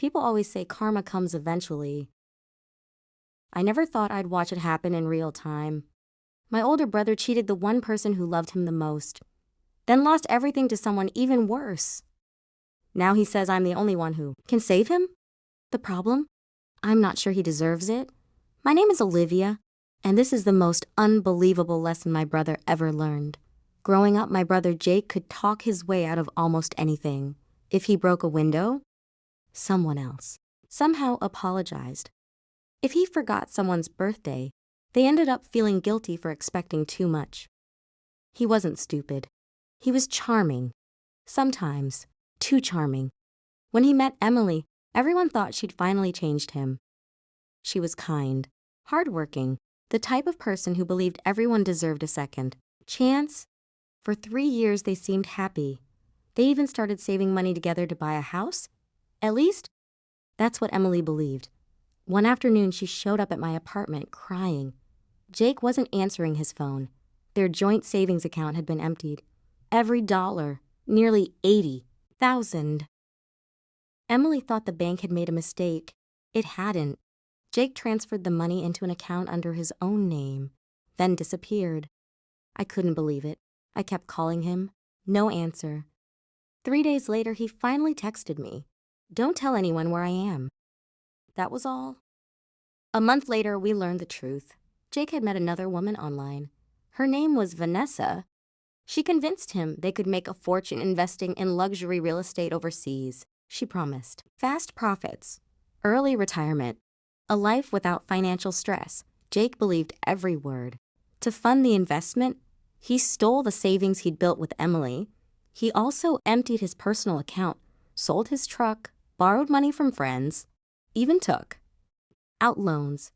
People always say karma comes eventually. I never thought I'd watch it happen in real time. My older brother cheated the one person who loved him the most, then lost everything to someone even worse. Now he says I'm the only one who can save him? The problem? I'm not sure he deserves it. My name is Olivia, and this is the most unbelievable lesson my brother ever learned. Growing up, my brother Jake could talk his way out of almost anything. If he broke a window, someone else somehow apologized. If he forgot someone's birthday, they ended up feeling guilty for expecting too much. He wasn't stupid. He was charming. Sometimes too charming. When he met Emily, everyone thought she'd finally changed him. She was kind, hardworking, the type of person who believed everyone deserved a second chance. For 3 years, they seemed happy. They even started saving money together to buy a house. At least, that's what Emily believed. One afternoon, she showed up at my apartment crying. Jake wasn't answering his phone. Their joint savings account had been emptied. Every dollar, nearly $80,000. Emily thought the bank had made a mistake. It hadn't. Jake transferred the money into an account under his own name, then disappeared. I couldn't believe it. I kept calling him. No answer. 3 days later, he finally texted me. Don't tell anyone where I am. That was all. A month later, we learned the truth. Jake had met another woman online. Her name was Vanessa. She convinced him they could make a fortune investing in luxury real estate overseas. She promised fast profits, early retirement, a life without financial stress. Jake believed every word. To fund the investment, he stole the savings he'd built with Emily. He also emptied his personal account, sold his truck, borrowed money from friends, even took out loans.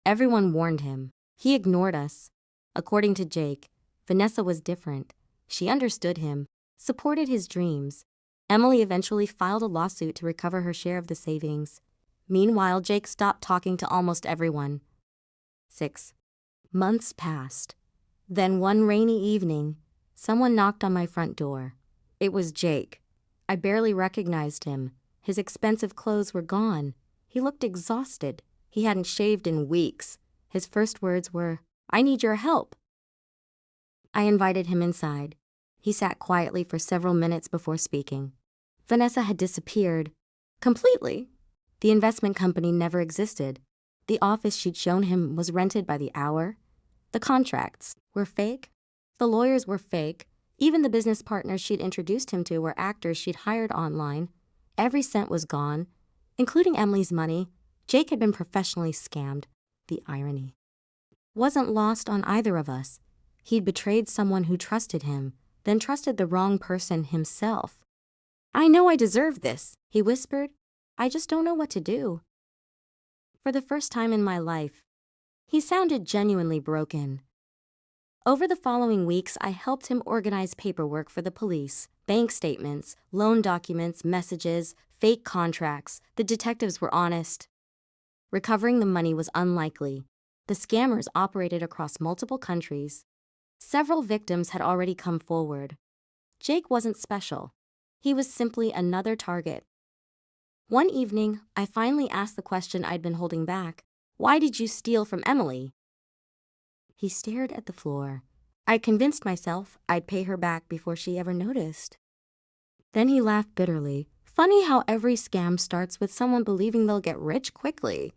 Everyone warned him. He ignored us. According to Jake, Vanessa was different. She understood him, supported his dreams. Emily eventually filed a lawsuit to recover her share of the savings. Meanwhile, Jake stopped talking to almost everyone. 6 months passed. Then one rainy evening, someone knocked on my front door. It was Jake. I barely recognized him. His expensive clothes were gone. He looked exhausted. He hadn't shaved in weeks. His first words were, "I need your help." I invited him inside. He sat quietly for several minutes before speaking. Vanessa had disappeared. Completely. The investment company never existed. The office she'd shown him was rented by the hour. The contracts were fake. The lawyers were fake. Even the business partners she'd introduced him to were actors she'd hired online. Every cent was gone, including Emily's money. Jake had been professionally scammed. The irony wasn't lost on either of us. He'd betrayed someone who trusted him, then trusted the wrong person himself. "I know I deserve this," he whispered. "I just don't know what to do." For the first time in my life, he sounded genuinely broken. Over the following weeks, I helped him organize paperwork for the police, bank statements, loan documents, messages, fake contracts. The detectives were honest. Recovering the money was unlikely. The scammers operated across multiple countries. Several victims had already come forward. Jake wasn't special. He was simply another target. One evening, I finally asked the question I'd been holding back. "Why did you steal from Emily?" He stared at the floor. I convinced myself I'd pay her back before she ever noticed. Then he laughed bitterly. Funny how every scam starts with someone believing they'll get rich quickly.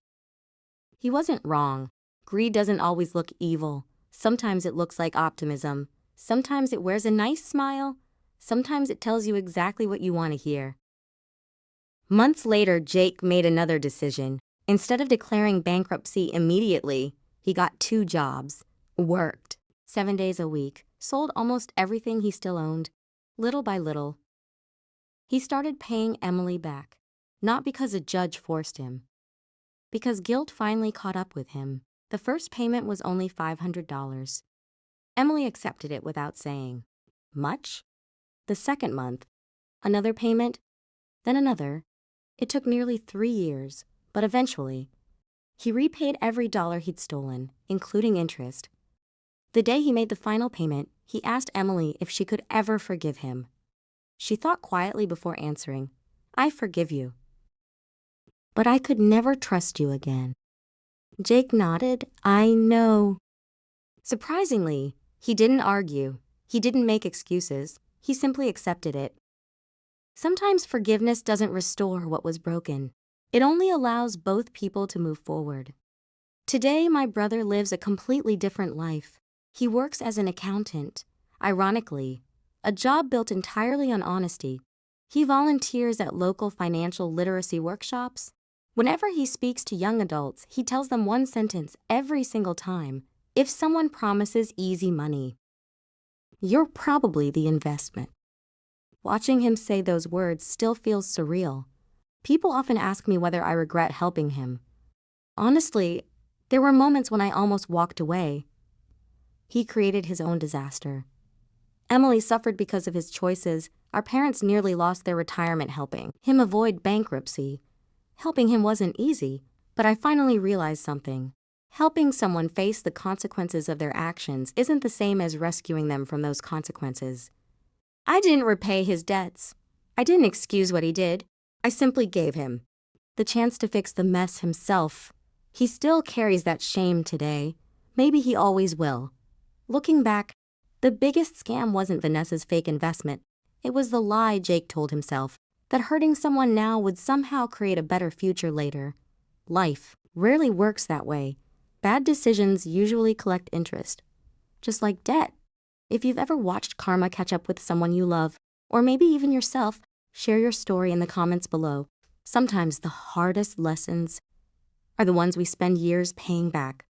He wasn't wrong. Greed doesn't always look evil. Sometimes it looks like optimism. Sometimes it wears a nice smile. Sometimes it tells you exactly what you want to hear. Months later, Jake made another decision. Instead of declaring bankruptcy immediately, he got 2 jobs, worked 7 days a week, sold almost everything he still owned, little by little. He started paying Emily back, not because a judge forced him, because guilt finally caught up with him. The first payment was only $500. Emily accepted it without saying much. The second month, another payment, then another. It took nearly 3 years, but eventually, he repaid every dollar he'd stolen, including interest. The day he made the final payment, he asked Emily if she could ever forgive him. She thought quietly before answering, "I forgive you." but I could never trust you again." Jake nodded. "I know." Surprisingly, he didn't argue. He didn't make excuses. He simply accepted it. Sometimes forgiveness doesn't restore what was broken. It only allows both people to move forward. Today, my brother lives a completely different life. He works as an accountant. Ironically, a job built entirely on honesty. He volunteers at local financial literacy workshops. Whenever he speaks to young adults, he tells them one sentence every single time: if someone promises easy money, you're probably the investment. Watching him say those words still feels surreal. People often ask me whether I regret helping him. Honestly, there were moments when I almost walked away. He created his own disaster. Emily suffered because of his choices. Our parents nearly lost their retirement helping him avoid bankruptcy. Helping him wasn't easy, but I finally realized something. Helping someone face the consequences of their actions isn't the same as rescuing them from those consequences. I didn't repay his debts. I didn't excuse what he did. I simply gave him the chance to fix the mess himself. He still carries that shame today. Maybe he always will. Looking back, the biggest scam wasn't Vanessa's fake investment. It was the lie Jake told himself, that hurting someone now would somehow create a better future later. Life rarely works that way. Bad decisions usually collect interest, just like debt. If you've ever watched karma catch up with someone you love, or maybe even yourself, share your story in the comments below. Sometimes the hardest lessons are the ones we spend years paying back.